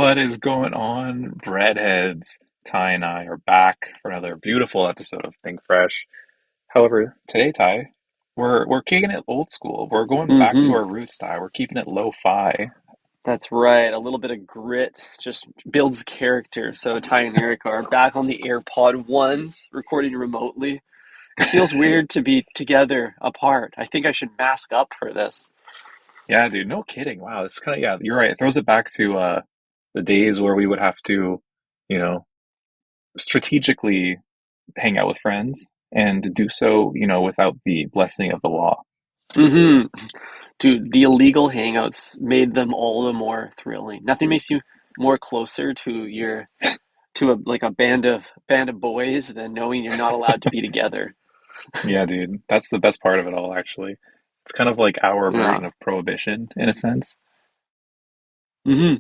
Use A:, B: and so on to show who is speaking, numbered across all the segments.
A: What is going on, breadheads? Ty and I are back for another beautiful episode of Think Fresh. However, today, Ty, we're kicking it old school. We're going back to
B: Hmm.
A: our roots, Ty. We're keeping it lo-fi.
B: That's right. A little bit of grit just builds character. So Ty and Eric are back on the AirPod ones, recording remotely. It feels weird to be together apart. I think I should mask up for this.
A: Yeah, dude, no kidding. Wow, it's kind of yeah, you're right. It throws it back to the days where we would have to, you know, strategically hang out with friends and do so, without the blessing of the law.
B: Hmm. Dude, the illegal hangouts made them all the more thrilling. Nothing makes you more closer to a band of boys than knowing you're not allowed to be together.
A: Yeah, dude, that's the best part of it all, actually. It's kind of like our
B: Yeah.
A: version of prohibition in a sense.
B: Hmm.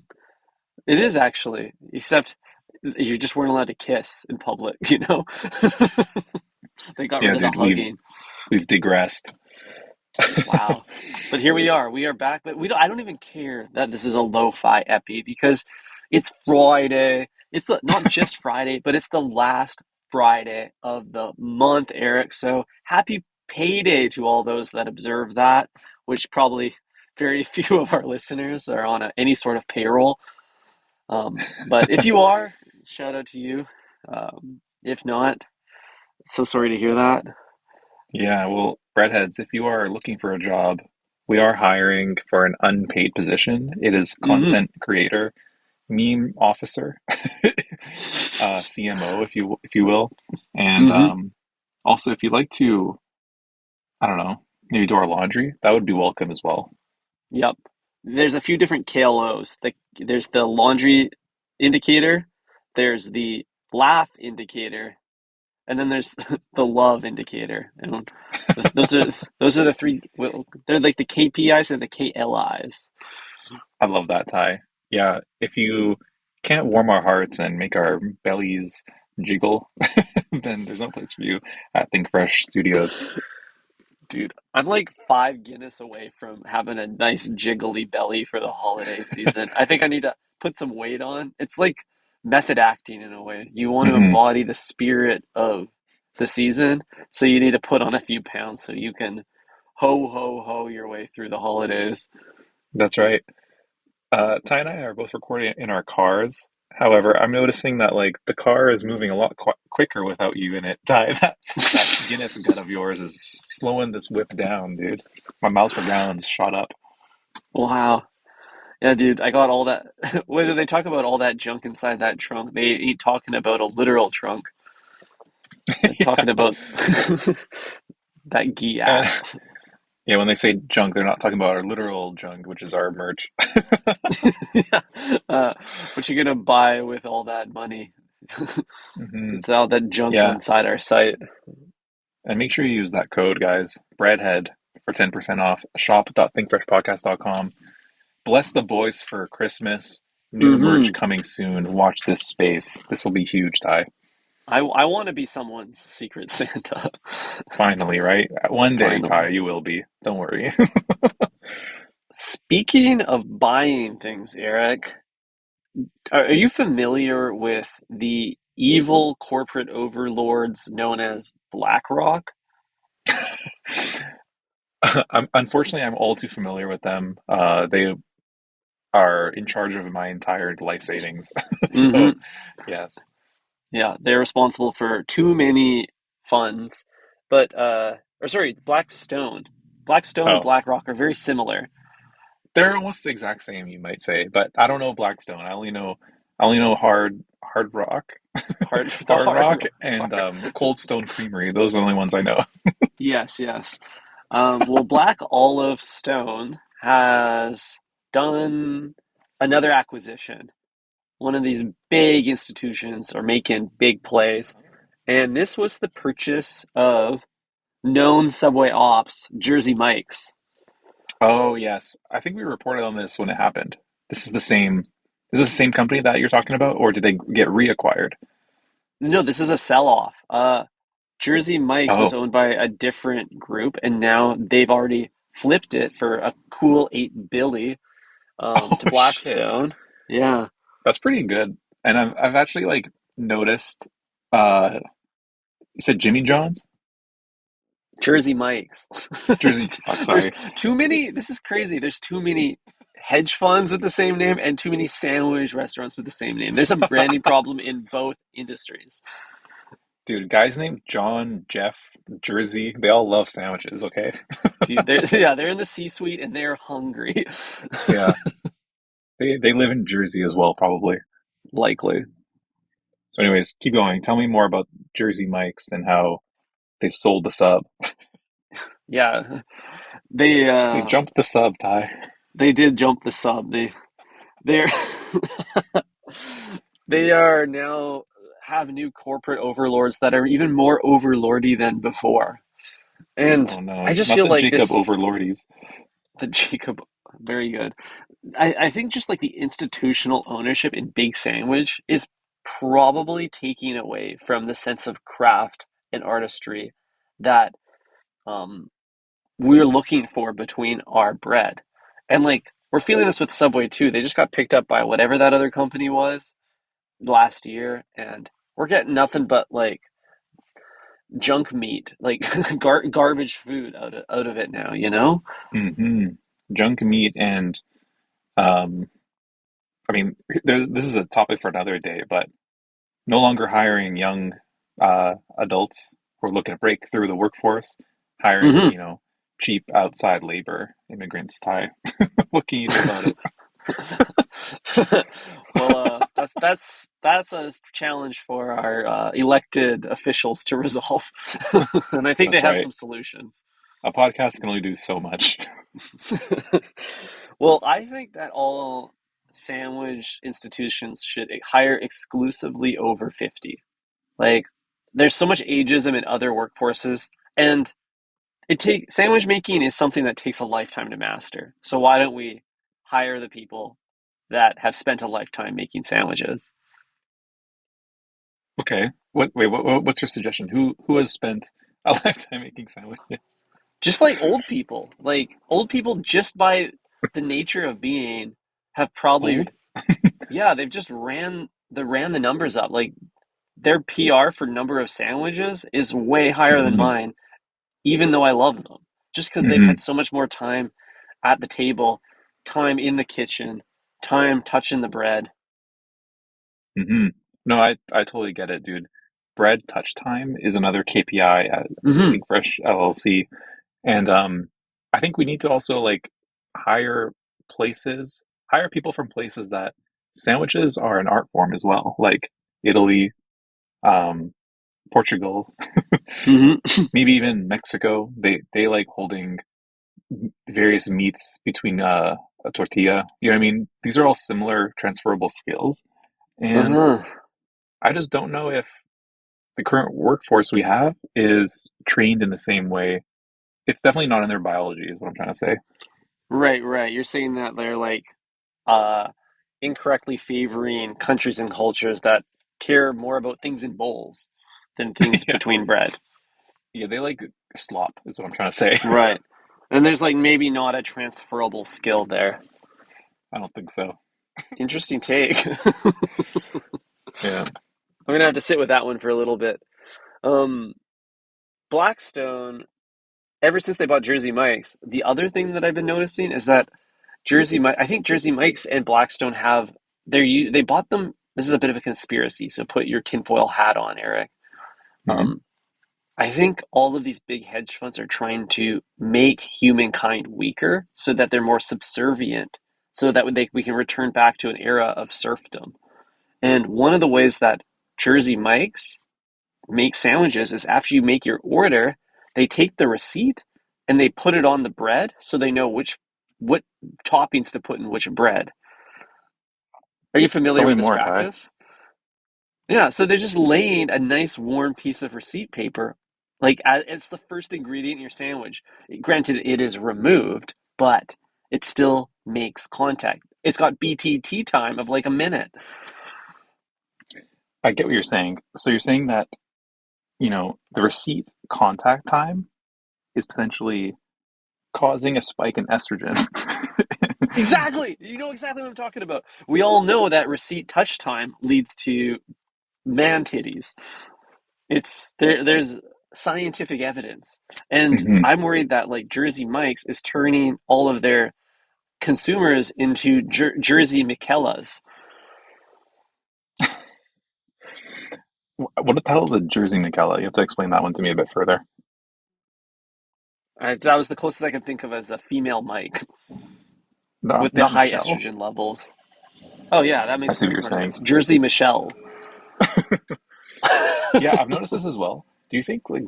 B: It is actually, except you just weren't allowed to kiss in public, you know? They got
A: Yeah,
B: rid of the
A: dude, we've
B: hugging.
A: we've digressed.
B: Wow. But here we are. We are back, but I don't even care that this is a lo-fi epi because it's Friday. Not just Friday, but it's the last Friday of the month, Eric. So happy payday to all those that observe that, which probably very few of our listeners are on any sort of payroll. But if you are, shout out to you. If not, so sorry to hear that.
A: Yeah, well, breadheads, if you are looking for a job, we are hiring for an unpaid position. It is
B: Hmm.
A: content creator, meme officer, CMO, if you will, and
B: Hmm.
A: also if you'd like to, I don't know, maybe do our laundry, that would be welcome as well.
B: Yep. There's a few different KLOs. There's the laundry indicator, there's the laugh indicator, and then there's the love indicator. And those are the three. Well, they're like the KPIs and the KLIs.
A: I love that, Ty. Yeah, if you can't warm our hearts and make our bellies jiggle, then there's no place for you at Think Fresh Studios.
B: Dude, I'm like 5 Guinness away from having a nice jiggly belly for the holiday season. I think I need to put some weight on. It's like method acting in a way. You want to
A: Hmm.
B: embody the spirit of the season, so you need to put on a few pounds so you can ho your way through the holidays.
A: That's right. Ty and I are both recording in our cars. However, I'm noticing that like the car is moving a lot quicker without you in it. Ty, that Guinness gut of yours is slowing this whip down, dude. My miles per gallon's shot up.
B: Wow. Yeah, dude, I got all that. Whether they talk about all that junk inside that trunk, they ain't talking about a literal trunk. They're
A: Yeah,
B: talking about that
A: and
B: gas.
A: yeah, when they say junk, they're not talking about our literal junk, which is our merch.
B: Yeah. What you gonna buy with all that money?
A: Hmm.
B: It's all that junk
A: Yeah,
B: inside our site.
A: and make sure you use that code, guys. Breadhead for 10% off. Shop.thinkfreshpodcast.com. Bless the boys for Christmas. New merch
B: Hmm.
A: coming soon. Watch this space. This will be huge, Ty.
B: I want to be someone's secret Santa.
A: Finally, right? One day,
B: Finally.
A: Ty, you will be. Don't worry.
B: Speaking of buying things, Eric, are you familiar with the evil corporate overlords known as BlackRock?
A: Unfortunately, I'm all too familiar with them. They are in charge of my entire life savings. So,
B: Hmm.
A: yes.
B: Yeah, they're responsible for too many funds, but or sorry, Blackstone. Blackstone and
A: Oh,
B: BlackRock are very similar.
A: they're almost the exact same, you might say, but I don't know Blackstone. I only know Hard Rock,
B: The
A: Hard Rock,
B: hard,
A: and
B: hard.
A: Cold Stone Creamery. Those are the only ones I know.
B: Yes, yes. Well, Black Olive Stone has done another acquisition. One of these big institutions are making big plays, and this was the purchase of known Subway ops, Jersey Mike's.
A: Oh, yes. I think we reported on this when it happened. This is the same. Is this the same company that you're talking about, or did they get reacquired?
B: No, this is a sell-off. Jersey Mike's was
A: Oh,
B: owned by a different group, and now they've already flipped it for a cool 8 billion to
A: oh shit.
B: Blackstone. Yeah.
A: That's pretty good. And I've actually like noticed uh you said Jimmy John's?
B: Jersey Mike's.
A: Jersey, fuck,
B: There's
A: sorry.
B: too many. This is crazy. There's too many hedge funds with the same name and too many sandwich restaurants with the same name. There's a branding problem in both industries.
A: Dude, guys named John, Jeff, Jersey, they all love sandwiches, okay?
B: Dude, they're yeah, they're in the C-suite and they're hungry.
A: Yeah. They live in Jersey as well, probably.
B: Likely.
A: So anyways, keep going. Tell me more about Jersey Mike's and how they sold the sub.
B: Yeah. They
A: They jumped the sub, Ty.
B: they did jump the sub. They're they are now have new corporate overlords that are even more overlordy than before. And
A: Oh no,
B: I just
A: not
B: feel
A: the
B: like
A: Jacob
B: this
A: Overlordies.
B: the Jacob very good. I think just like the institutional ownership in Big Sandwich is probably taking away from the sense of craft and artistry that um, we're looking for between our bread. And like we're feeling this with Subway too. They just got picked up by whatever that other company was last year, and we're getting nothing but like junk meat, like garbage food out of it now. You know?
A: Hmm. Junk meat and um this is a topic for another day, but no longer hiring young adults who are looking to break through the workforce, hiring,
B: Hmm.
A: cheap outside labor immigrants, Ty. What can you do about it?
B: Well, that's a challenge for our elected officials to resolve, and I think they
A: That's
B: have
A: right.
B: some solutions.
A: A podcast can only do so much.
B: Well, I think that all sandwich institutions should hire exclusively over 50. Like, there's so much ageism in other workforces, and sandwich making is something that takes a lifetime to master. So why don't we hire the people that have spent a lifetime making sandwiches?
A: Okay. What's your suggestion? Who has spent a lifetime making sandwiches?
B: Just like old people just by the nature of being have probably
A: Old?
B: yeah, they've just ran the numbers up. Like their PR for number of sandwiches is way higher than
A: Hmm.
B: mine, even though I love them. Just because they've
A: Hmm.
B: had so much more time at the table, time in the kitchen, time touching the bread.
A: Hmm. No, I totally get it, dude. Bread touch time is another KPI at
B: Hmm.
A: Big Fresh LLC. And I think we need to also like hire hire people from places that sandwiches are an art form as well, like Italy, um, Portugal,
B: Hmm.
A: maybe even Mexico. They like holding various meats between a tortilla. You know what I mean? These are all similar transferable skills, and
B: Uh-huh.
A: I just don't know if the current workforce we have is trained in the same way. It's definitely not in their biology, is what I'm trying to say.
B: Right, right. You're saying that they're like uh incorrectly favoring countries and cultures that care more about things in bowls than things
A: Yeah,
B: between bread.
A: yeah, they like slop, is what I'm trying to say.
B: Right. And there's like maybe not a transferable skill there.
A: I don't think so.
B: Interesting take.
A: Yeah.
B: I'm gonna have to sit with that one for a little bit. Um, Blackstone, ever since they bought Jersey Mike's, the other thing that I've been noticing is that I think Jersey Mike's and Blackstone have they bought them. This is a bit of a conspiracy, so put your tinfoil hat on, Eric.
A: Hmm.
B: Um, I think all of these big hedge funds are trying to make humankind weaker so that they're more subservient, so that we can return back to an era of serfdom. And one of the ways that Jersey Mike's make sandwiches is after you make your order, they take the receipt and they put it on the bread so they know what toppings to put in which bread. Are you
A: Tell
B: familiar
A: me
B: with this
A: more, Ty.
B: practice? Yeah, so they're just laying a nice warm piece of receipt paper, like it's the first ingredient in your sandwich. Granted, it is removed, but it still makes contact. It's got BTT time of like a minute.
A: I get what you're saying. So you're saying that, the receipt contact time is potentially causing a spike in estrogen.
B: Exactly. You know exactly what I'm talking about. We all know that receipt touch time leads to man titties. It's there's scientific evidence. And
A: Hmm.
B: I'm worried that like Jersey Mike's is turning all of their consumers into Jersey Michellas.
A: What the hell is a Jersey Micella? You have to explain that one to me a bit further.
B: That was the closest I could think of as a female Mike
A: Not,
B: with the
A: not
B: high
A: Michelle.
B: estrogen levels. Oh yeah, that
A: I
B: makes
A: see what
B: way
A: you're
B: more
A: saying.
B: sense. Jersey Michelle.
A: Yeah, I've noticed this as well. Do you think like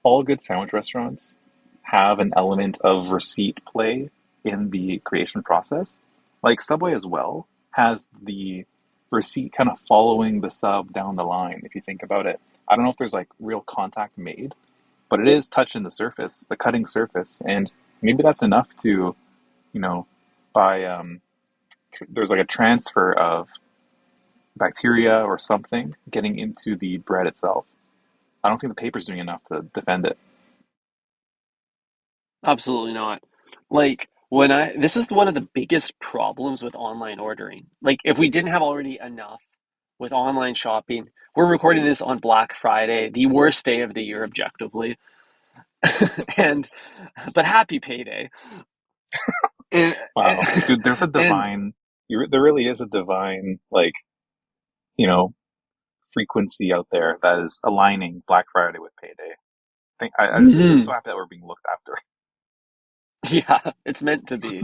A: all good sandwich restaurants have an element of receipt play in the creation process? Like Subway as well has the receipt kind of following the sub down the line, if you think about it. I don't know if there's like real contact made, but it is touching the surface, the cutting surface, and maybe that's enough to, you know, by there's like a transfer of bacteria or something getting into the bread itself. I don't think the paper's doing enough to defend it.
B: Absolutely not. Like when I this is one of the biggest problems with online ordering. Like if we didn't have already enough with online shopping, we're recording this on Black Friday, the worst day of the year objectively. and but happy payday. And,
A: Wow, dude, there's a
B: and
A: divine, there really is a divine, like, you know, frequency out there that is aligning Black Friday with payday. I'm so
B: mhm.
A: happy that we're being looked after.
B: Yeah, it's meant to be.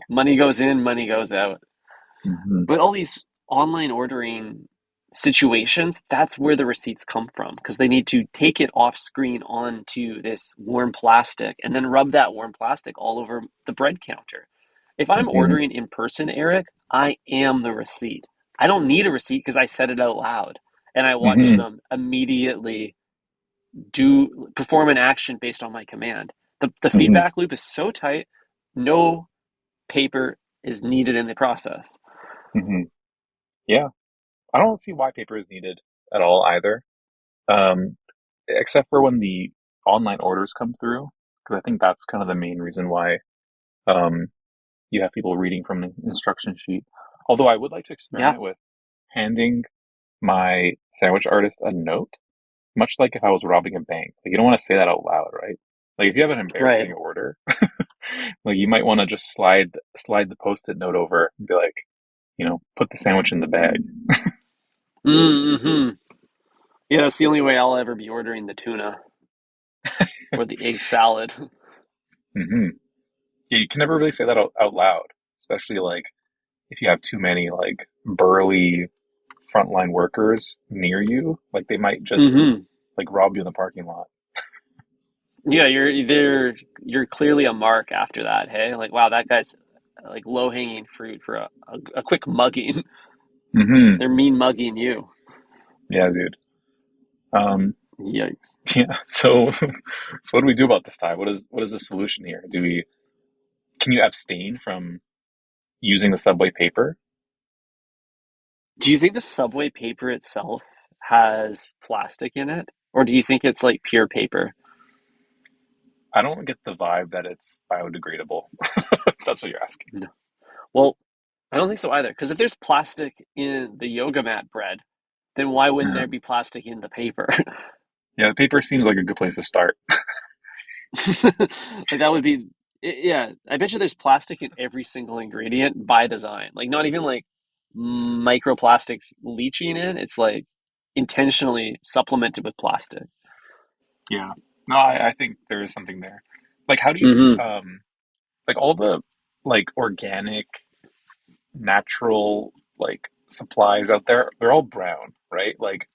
B: Money goes in, money goes out.
A: Hmm.
B: But all these online ordering situations, that's where the receipts come from because they need to take it off screen onto this warm plastic and then rub that warm plastic all over the bread counter. If I'm
A: Hmm.
B: ordering in person, Eric, I am the receipt. I don't need a receipt because I said it out loud and I watch
A: Hmm.
B: them immediately do perform an action based on my command. The
A: Hmm.
B: feedback loop is so tight, no paper is needed in the process.
A: Hmm. Yeah, I don't see why paper is needed at all either. Um, except for when the online orders come through, because I think that's kind of the main reason why um, you have people reading from the instruction sheet. Although I would like to
B: Yeah,
A: experiment with handing my sandwich artist a note, much like if I was robbing a bank. Like you don't want to say that out loud, right? Like if you have an
B: right.
A: embarrassing order, like you might want to just slide the post-it note over and be like, put the sandwich in the bag.
B: Mm-hmm. Yeah, that's the only way I'll ever be ordering the tuna or the egg salad.
A: Hmm. Yeah, you can never really say that out loud, especially like if you have too many like burly frontline workers near you, like they might just
B: Mm-hmm.
A: like rob you in the parking lot.
B: Yeah, you're clearly a mark after that. Hey, like wow, that guy's like low hanging fruit for a quick mugging.
A: Hmm.
B: They're mean mugging you.
A: Yeah, dude. Um,
B: Yikes.
A: yeah. So what do we do about this time? What is the solution here? Can you abstain from using the subway paper?
B: Do you think the subway paper itself has plastic in it, or do you think it's like pure paper?
A: I don't get the vibe that it's biodegradable. That's what you're asking.
B: No. Well, I don't think so either. Because if there's plastic in the yoga mat bread, then why wouldn't
A: Yeah.
B: there be plastic in the paper?
A: Yeah, the paper seems like a good place to start.
B: Like that would be, yeah. I bet you there's plastic in every single ingredient by design. Like not even like microplastics leaching in. It's like intentionally supplemented with plastic.
A: Yeah. No, I think there is something there. Like, how do you,
B: Hmm.
A: like all the like organic, natural like supplies out there, they're all brown, right? Like,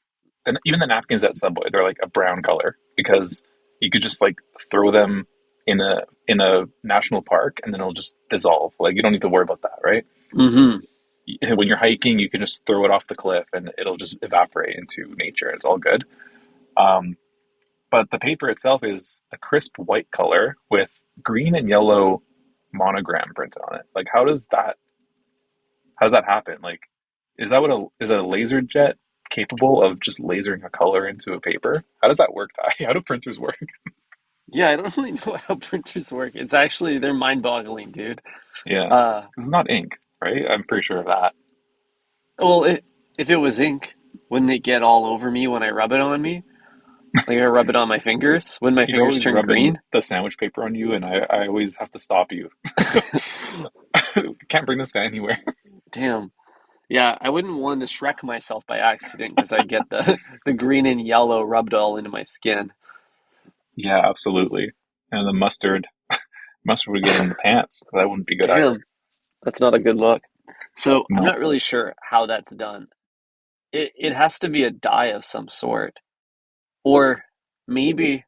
A: even the napkins at Subway, they're like a brown color because you could just like throw them in a national park and then it'll just dissolve. Like, you don't need to worry about that, right?
B: Hmm.
A: When you're hiking, you can just throw it off the cliff and it'll just evaporate into nature. It's all good. Um, but the paper itself is a crisp white color with green and yellow monogram printed on it. Like, how does that happen? Like, is a laser jet capable of just lasering a color into a paper? How does that work, Ty? How do printers work?
B: Yeah, I don't really know how printers work. It's actually they're mind-boggling, dude.
A: Yeah,
B: Uh,
A: it's not ink, right? I'm pretty sure of that.
B: well, if it was ink, wouldn't it get all over me when I rub it on me? Like I rub it on my fingers when my
A: You're
B: fingers
A: always
B: turn
A: rubbing
B: green?
A: the sandwich paper on you, and I always have to stop you. Can't bring this guy anywhere.
B: Damn. Yeah, I wouldn't want to Shrek myself by accident because I get the the green and yellow rubbed all into my skin.
A: Yeah, absolutely. And the mustard would get in the pants. That wouldn't be good either.
B: Damn, that's not a good look. So I'm
A: No.
B: not really sure how that's done. It has to be a dye of some sort, or maybe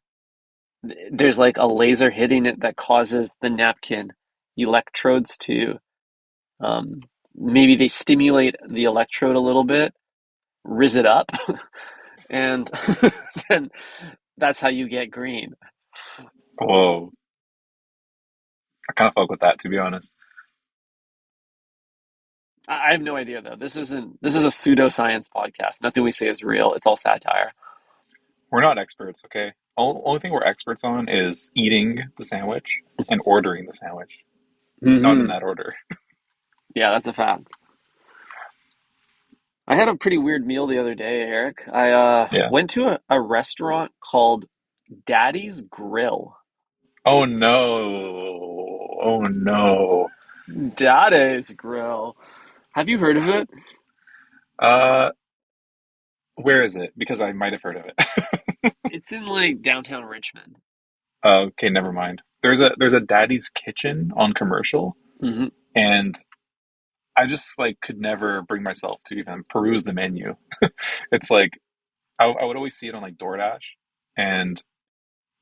B: there's like a laser hitting it that causes the napkin electrodes to um, maybe they stimulate the electrode a little bit, rizz it up, and then that's how you get green.
A: Whoa. I kind of fuck with that, to be honest.
B: I have no idea though. This is a pseudoscience podcast. Nothing we say is real. It's all satire.
A: We're not experts, okay? Only thing we're experts on is eating the sandwich and ordering the sandwich. Not in
B: Hmm.
A: that order.
B: Yeah, that's a fact. I had a pretty weird meal the other day, Eric. I
A: Yeah.
B: went to a restaurant called Daddy's Grill.
A: Oh no. Oh no.
B: Daddy's Grill. Have you heard of it?
A: Uh, where is it? Because I might have heard of it.
B: It's in like downtown Richmond.
A: Okay, never mind. There's a Daddy's Kitchen on Commercial,
B: Hmm.
A: and I just like could never bring myself to even peruse the menu. It's like I would always see it on like DoorDash, and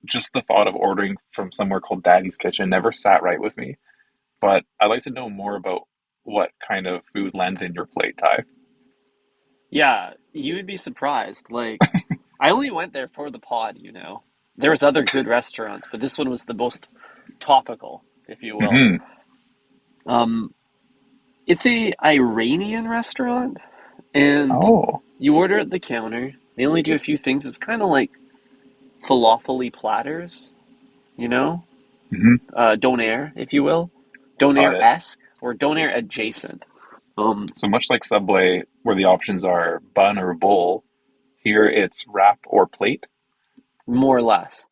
A: just the thought of ordering from somewhere called Daddy's Kitchen never sat right with me. But I'd like to know more about what kind of food landed in your plate, Ty.
B: Yeah, you would be surprised. Like, I only went there for the pod, you know. There was other good restaurants, but this one was the most topical, if you will.
A: Hmm.
B: Um, it's a Iranian restaurant, and
A: Oh.
B: you order at the counter. They only do a few things. It's kind of like falafel platters, you know,
A: Hmm.
B: donair, if you will,
A: Got it.
B: donair-esque or donair adjacent. Um,
A: So much like Subway, where the options are bun or bowl, here it's wrap or plate.
B: More or less.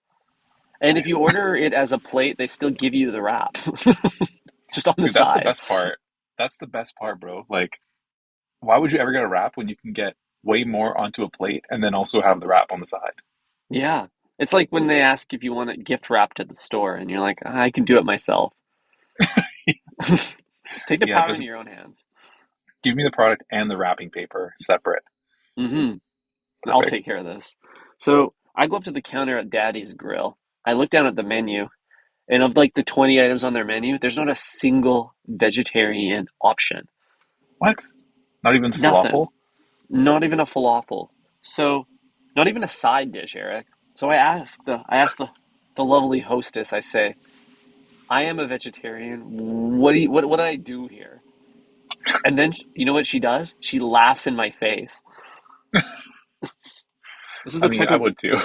B: And if you
A: Nice.
B: order it as a plate, they still give you the wrap, just on the
A: Dude, that's the
B: side.
A: best part. That's the best part, bro. Like, why would you ever get a wrap when you can get way more onto a plate and then also have the wrap on the side?
B: Yeah. It's like when they ask if you want it gift wrapped at the store, and you're like, "Ah, I can do it myself." Take the
A: Yeah,
B: power into
A: just
B: your own hands.
A: give me the product and the wrapping paper separate.
B: Hmm. I'll
A: Perfect.
B: take care of this. So I go up to the counter at Daddy's Grill. I look down at the menu, and of like the 20 items on their menu, there's not a single vegetarian option.
A: What? Not even
B: Nothing.
A: falafel?
B: Not even a falafel. So, not even a side dish, Eric. So I asked the lovely hostess, I say, I am a vegetarian. What do I do here? And then you know what she does? She laughs in my face. This is
A: I
B: the
A: mean,
B: type
A: I
B: of
A: would too.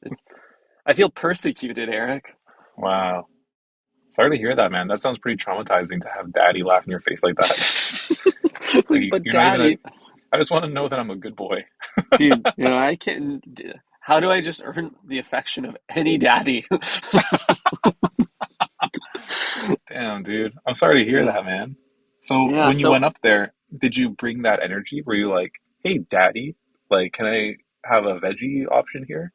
B: it's I feel persecuted, Eric.
A: Wow. Sorry to hear that, man. That sounds pretty traumatizing to have daddy laugh in your face like that. It's like
B: But
A: you're not even a.
B: daddy,
A: I just want to know that I'm a good boy.
B: dude, you know, I can't how do I just earn the affection of any daddy?
A: Damn, dude. I'm sorry to hear
B: Yeah.
A: that, man. So
B: Yeah,
A: when you
B: so
A: went up there, did you bring that energy? Were you like, "Hey, daddy, like, can I have a veggie option here?"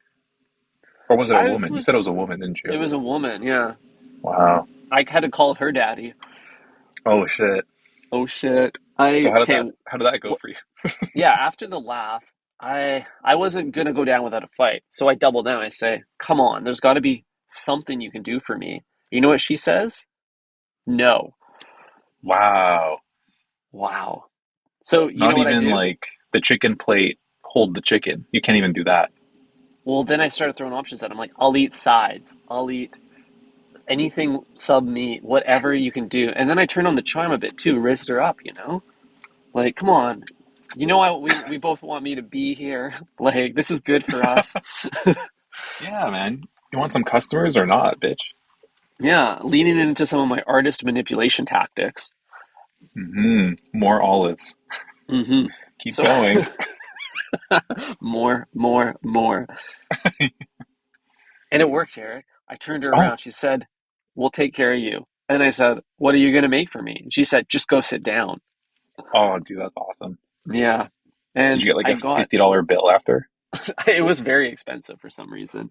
A: Or was it a
B: I
A: woman? You said
B: was
A: it was a woman, didn't
B: it
A: you?
B: was a woman, yeah.
A: Wow.
B: I had to call her daddy.
A: Oh shit.
B: Oh shit.
A: So
B: I okay,
A: how did that go for you?
B: yeah, after the laugh, I wasn't gonna go down without a fight. So I double down. I say, "Come on, there's got to be something you can do for me." You know what she says? No.
A: Wow.
B: Wow. So you know
A: Not
B: what I
A: even
B: do?
A: like the chicken plate, hold the chicken. You can't even do that.
B: Well, then I started throwing options at him. Like, I'll eat sides. I'll eat anything sub meat, whatever you can do. And then I turned on the charm a bit too, raised her up, you know? Like, come on. You know, we both want me to be here. Like, this is good for us.
A: Yeah, man. You want some customers or not, bitch?
B: Yeah, leaning into some of my artist manipulation tactics.
A: More olives.
B: Hmm.
A: Keep
B: So
A: going.
B: more, more, more. And it worked, Eric. I turned her
A: Oh,
B: around. She said, "We'll take care of you." And I said, "What are you going to make for me?" And she said, "Just go sit down."
A: oh, dude, that's awesome.
B: Yeah.
A: Did
B: And
A: you get like
B: I
A: a
B: got,
A: $50 bill after?
B: it was very expensive for some reason.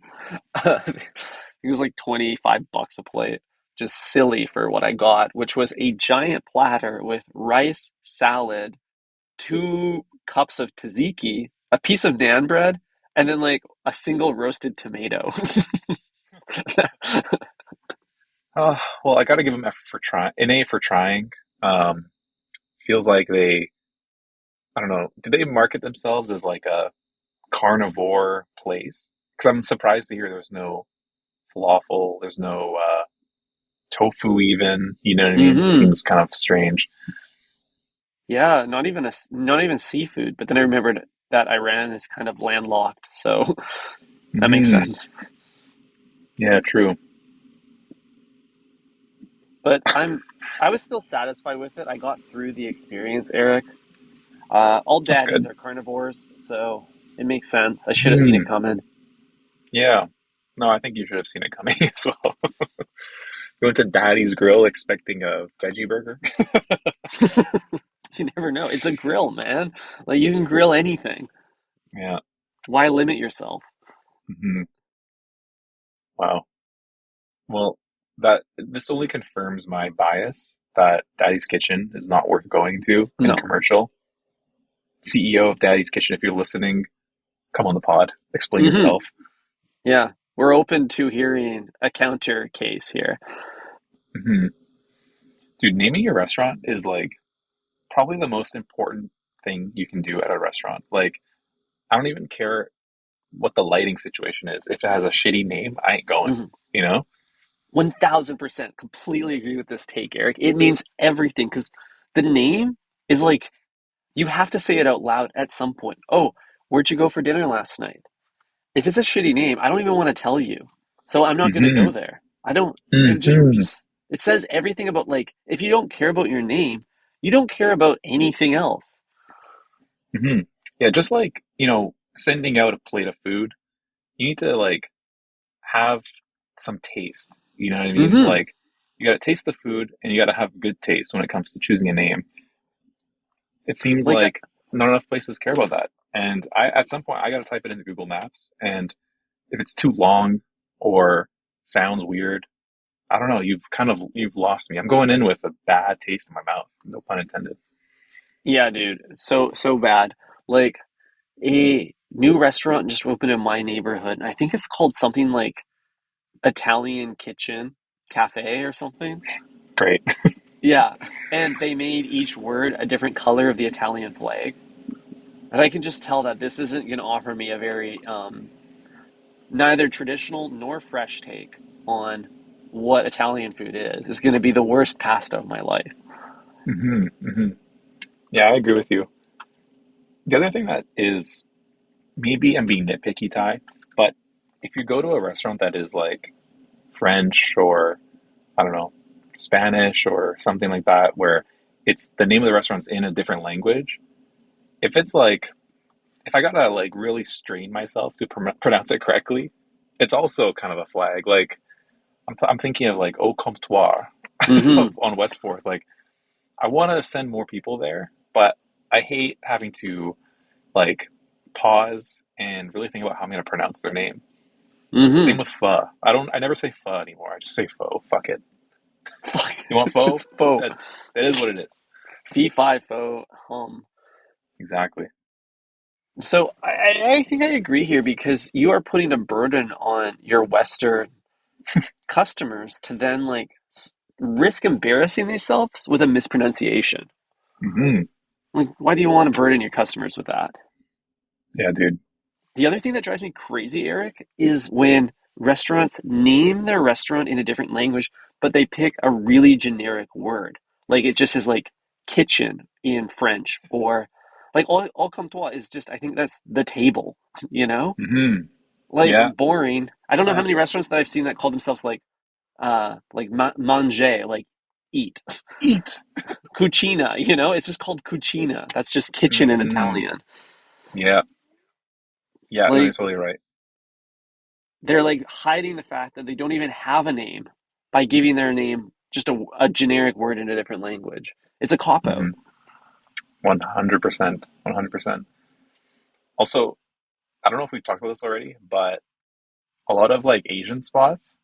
B: It was like 25 bucks a plate. Just silly for what I got, which was a giant platter with rice, salad, 2 cups of tzatziki, a piece of naan bread, and then like a single roasted tomato.
A: Oh, well, I got to give them efforts for trying, an A for trying. Um, feels like I don't know, do they market themselves as like a carnivore place? Because I'm surprised to hear there's no falafel, there's no tofu even. You know what I mean? It
B: Hmm.
A: seems kind of strange.
B: Yeah, not even seafood. But then I remembered that Iran is kind of landlocked, so that makes
A: Hmm.
B: sense.
A: Yeah, true.
B: But I was still satisfied with it. I got through the experience, Eric. All
A: That's
B: daddies
A: good.
B: are carnivores, so it makes sense. I should have seen it
A: Hmm.
B: coming.
A: Yeah. No, I think you should have seen it coming as well. We went to Daddy's Grill expecting a veggie burger.
B: You never know. It's a grill, man. Like you can grill anything.
A: Yeah.
B: Why limit yourself?
A: Hmm. Wow. Well, that this only confirms my bias that Daddy's Kitchen is not worth going to in
B: No.
A: commercial. CEO of Daddy's Kitchen, if you're listening, come on the pod. Explain
B: Hmm.
A: yourself.
B: Yeah, we're open to hearing a counter case here.
A: Hmm. Dude, naming your restaurant is like probably the most important thing you can do at a restaurant. Like, I don't even care what the lighting situation is. If it has a shitty name, I ain't going,
B: Hmm.
A: you know?
B: 1000% completely agree with this take, Eric. It means everything because the name is like you have to say it out loud at some point. Oh, where'd you go for dinner last night? If it's a shitty name, I don't even want to tell you. So I'm not going to go
A: Hmm.
B: there. I don't, it
A: Hmm.
B: it says everything about like, if you don't care about your name, you don't care about anything else.
A: Hmm. Yeah, just like, sending out a plate of food, you need to like have some taste. You know what I mean?
B: Hmm.
A: Like, you gotta taste the food and you gotta have good taste when it comes to choosing a name. It seems
B: Like,
A: like not enough places care about that. And at some point, I gotta type it into Google Maps, and if it's too long or sounds weird, I don't know. You've lost me. I'm going in with a bad taste in my mouth. No pun intended.
B: yeah, dude, so bad. Like, a new restaurant just opened in my neighborhood. I think it's called something like Italian Kitchen Cafe or something.
A: Great.
B: Yeah, and they made each word a different color of the Italian flag. And I can just tell that this isn't going to offer me a very neither traditional nor fresh take on what Italian food is. It's going to be the worst pasta of my life.
A: Hmm. Yeah, I agree with you. The other thing that is maybe I'm being nitpicky, Ty, but if you go to a restaurant that is like French or I don't know, Spanish or something like that, where it's the name of the restaurant's in a different language, if it's like, if I gotta like really strain myself to pronounce it correctly, it's also kind of a flag. Like, I'm thinking of like Au Comptoir
B: Hmm.
A: on West Fourth. Like, I want to send more people there, but I hate having to like pause and really think about how I'm going to pronounce their name. Same
B: Hmm.
A: with pho. I never say pho anymore. I just say pho. Fuck it.
B: Fuck.
A: You want pho?
B: It's faux.
A: That is what it is.
B: Fee fi faux hum.
A: Exactly.
B: So I think I agree here because you are putting a burden on your Western customers to then like risk embarrassing themselves with a mispronunciation.
A: Hmm.
B: Like, why do you want to burden your customers with that?
A: Yeah, dude.
B: The other thing that drives me crazy, Eric, is when restaurants name their restaurant in a different language, but they pick a really generic word. Like it just is like kitchen in French or like all comptoir is just I think that's the table, you know?
A: Hmm.
B: Like
A: Yeah.
B: boring. I don't know how
A: Uh,
B: many restaurants that I've seen that call themselves like manger, like eat.
A: eat.
B: Cucina, it's just called cucina. That's just kitchen in
A: Hmm.
B: Italian.
A: Yeah. Yeah. No, you're
B: Like
A: totally right.
B: they're like hiding the fact that they don't even have a name by giving their name just a generic word in a different language. It's a cop out.
A: Hmm. 100%. 100%. Also, I don't know if we've talked about this already, but a lot of like Asian spots,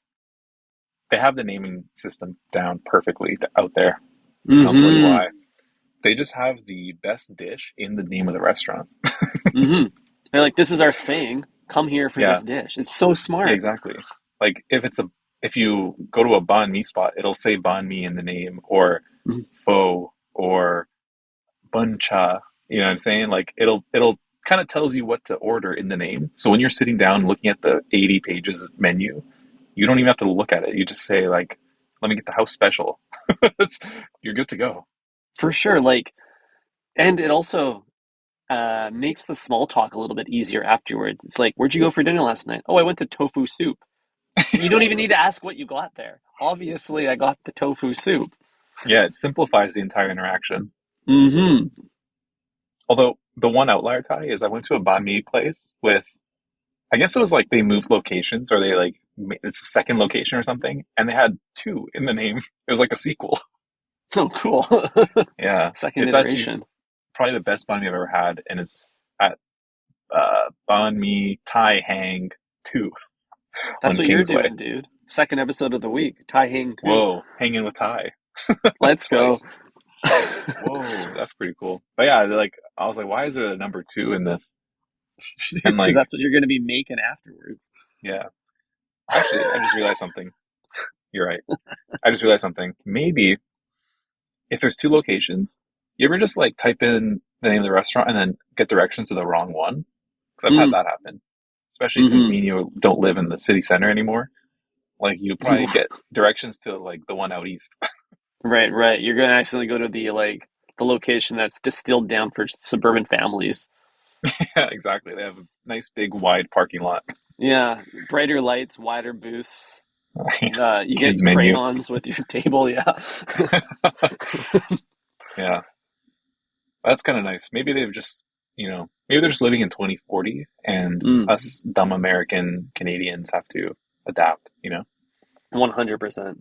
A: they have the naming system down perfectly out there. And I'll tell you
B: Mm-hmm.
A: why. They just have the best dish in the name of the restaurant.
B: Mm-hmm. They're like, this is our thing. Come here for
A: Yeah.
B: this dish. It's so
A: Yeah,
B: smart.
A: exactly. Like if you go to a banh mi spot, it'll say banh mi in the name or
B: Mhm.
A: pho or bun cha. You know what I'm saying? Like it'll kind of tells you what to order in the name. So when you're sitting down looking at the 80 pages menu, you don't even have to look at it. You just say like, "Let me get the house special." It's, you're good to go.
B: For sure. Like, and it also makes the small talk a little bit easier afterwards. It's like, where'd you go for dinner last night? Oh, I went to tofu soup. You don't even need to ask what you got there. Obviously, I got the tofu soup.
A: Yeah, it simplifies the entire interaction.
B: Mm-hmm.
A: Although the one outlier, Ty, is I went to a banh mi place with, I guess it was like they moved locations or they like it's a second location or something, and they had two in the name. It was like a sequel.
B: Oh, cool.
A: Yeah,
B: Second
A: it's actually
B: iteration.
A: probably the best banh mi I've ever had, and it's at Banh Mi Thai Hang 2
B: That's
A: on
B: what you're
A: Kingsway.
B: doing, dude. Second episode of the week. Tai Hing 2.
A: Whoa, hanging with Thai
B: Let's go.
A: twice. Whoa, that's pretty cool. But yeah, like I was like, why is there a number two in this? And
B: Because
A: like,
B: that's what you're going to be making afterwards.
A: yeah, actually, I just realized something. You're right. I just realized something. Maybe if there's two locations, you ever just like type in the name of the restaurant and then get directions to the wrong one? Because I've had
B: Mm,
A: that happen, especially since me
B: mm-hmm.
A: and you don't live in the city center anymore. Like you probably get directions to like the one out east.
B: Right, right. You're going to accidentally go to the location that's distilled down for suburban families.
A: Yeah, exactly. They have a nice big wide parking lot.
B: Yeah, brighter lights, wider booths. You get
A: Kids menu.
B: crayons with your table. Yeah.
A: Yeah, that's kind of nice. Maybe they've just, maybe they're just living in 2040 and
B: Mm,
A: us dumb American Canadians have to adapt,
B: 100%.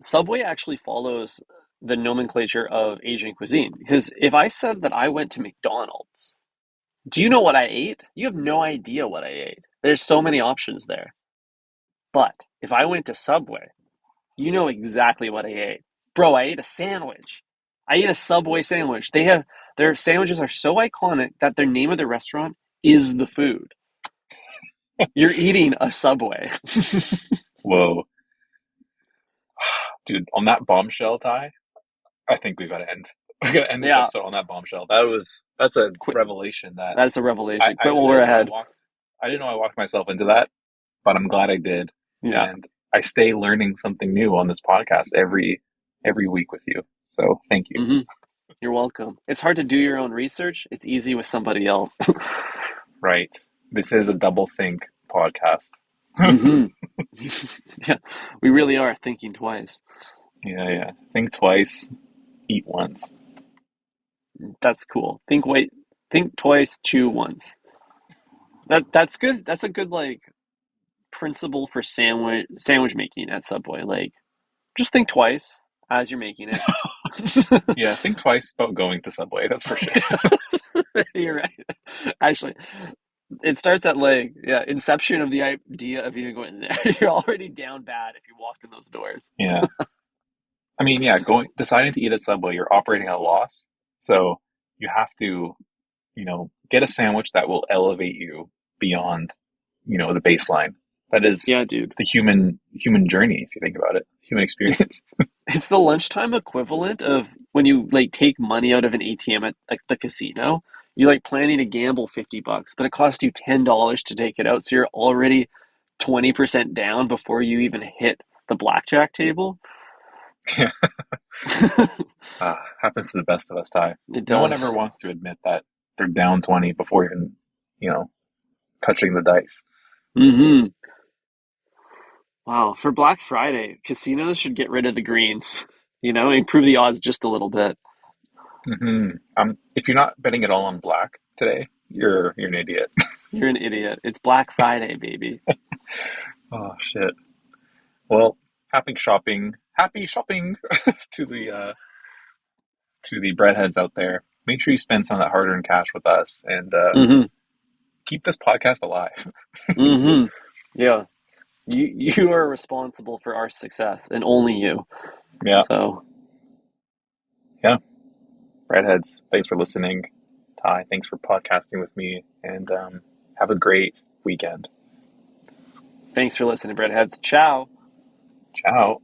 B: Subway actually follows the nomenclature of Asian cuisine because if I said that I went to McDonald's, do you know what I ate? You have no idea what I ate. There's so many options there. But if I went to Subway, you know exactly what I ate. Bro, I ate a sandwich. I ate a Subway sandwich. Their sandwiches are so iconic that their name of the restaurant is the food. You're eating a Subway.
A: Whoa, dude, on that bombshell, Ty, I think we got to end. We got to end this
B: Yeah,
A: episode on that bombshell. That's a
B: quit.
A: revelation that
B: That's a
A: I,
B: revelation.
A: I
B: Quit while we're
A: didn't know
B: ahead.
A: I didn't know I walked myself into that, but I'm glad I did.
B: Yeah.
A: And I stay learning something new on this podcast every week with you. So thank you.
B: Hmm. You're welcome. It's hard to do your own research. It's easy with somebody else.
A: Right. This is a double think podcast.
B: Hmm. Yeah, we really are thinking twice.
A: Yeah, yeah. Think twice, eat once.
B: That's cool. Think twice, chew once. That's good. That's a good like principle for sandwich making at Subway. Like just think twice as you're making it.
A: Yeah, think twice about going to Subway, that's for sure.
B: You're right. Actually, it starts at like yeah, inception of the idea of even going there. You're already down bad if you walk in those doors.
A: Yeah. I mean, yeah, going deciding to eat at Subway, you're operating at a loss. So you have to, get a sandwich that will elevate you beyond, the baseline. That is
B: Yeah, dude.
A: the human journey, if you think about it, human
B: It's
A: experience.
B: it's the lunchtime equivalent of when you like take money out of an ATM at like the casino. You're like planning to gamble $50, but it costs you $10 to take it out. So you're already 20% down before you even hit the blackjack table.
A: Yeah. Happens to the best of us, Ty.
B: It
A: No one ever
B: does.
A: wants to admit that they're down 20 before even, you know, touching the dice.
B: Mm-hmm. Wow. For Black Friday, casinos should get rid of the greens, improve the odds just a little bit.
A: If you're not betting at all on black today, you're an idiot.
B: You're an idiot. It's Black Friday, baby.
A: Oh shit. Well, happy shopping to the breadheads out there. Make sure you spend some of that hard-earned cash with us and
B: Mm-hmm.
A: keep this podcast alive.
B: Mm-hmm. Yeah. You are responsible for our success and only you.
A: Yeah,
B: So
A: yeah. Breadheads, thanks for listening. Ty, thanks for podcasting with me, and have a great weekend.
B: thanks for listening, Breadheads. Ciao.
A: Ciao.